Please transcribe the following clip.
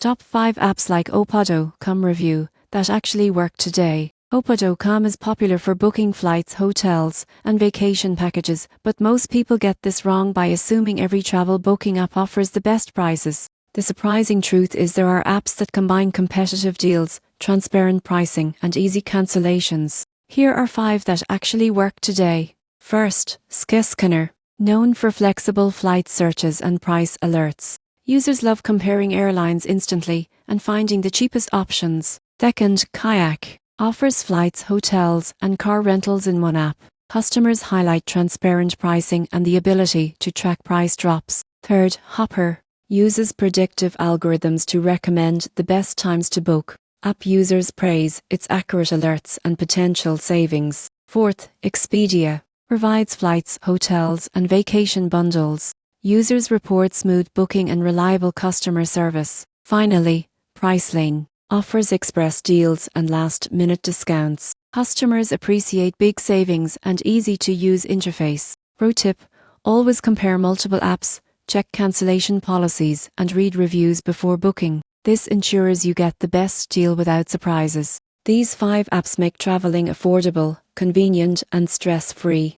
Top 5 apps like Opodocom review that actually work today. Opodocom is popular for booking flights, hotels, and vacation packages, but most people get this wrong by assuming every travel booking app offers the best prices. The surprising truth is there are apps that combine competitive deals, transparent pricing, and easy cancellations. Here are 5 that actually work today. First, Skyscanner. Known for flexible flight searches and price alerts, users love comparing airlines instantly and finding the cheapest options. Second, Kayak. Offers flights, hotels, and car rentals in one app. Customers highlight transparent pricing and the ability to track price drops. Third, Hopper. Uses predictive algorithms to recommend the best times to book. App users praise its accurate alerts and potential savings. Fourth, Expedia. Provides flights, hotels, and vacation bundles. Users report smooth booking and reliable customer service. Finally, Pricelane. Offers express deals and last-minute discounts. Customers appreciate big savings and easy-to-use interface. Pro tip: always compare multiple apps, check cancellation policies, and read reviews before booking. This ensures you get the best deal without surprises. These 5 apps make traveling affordable, convenient, and stress-free.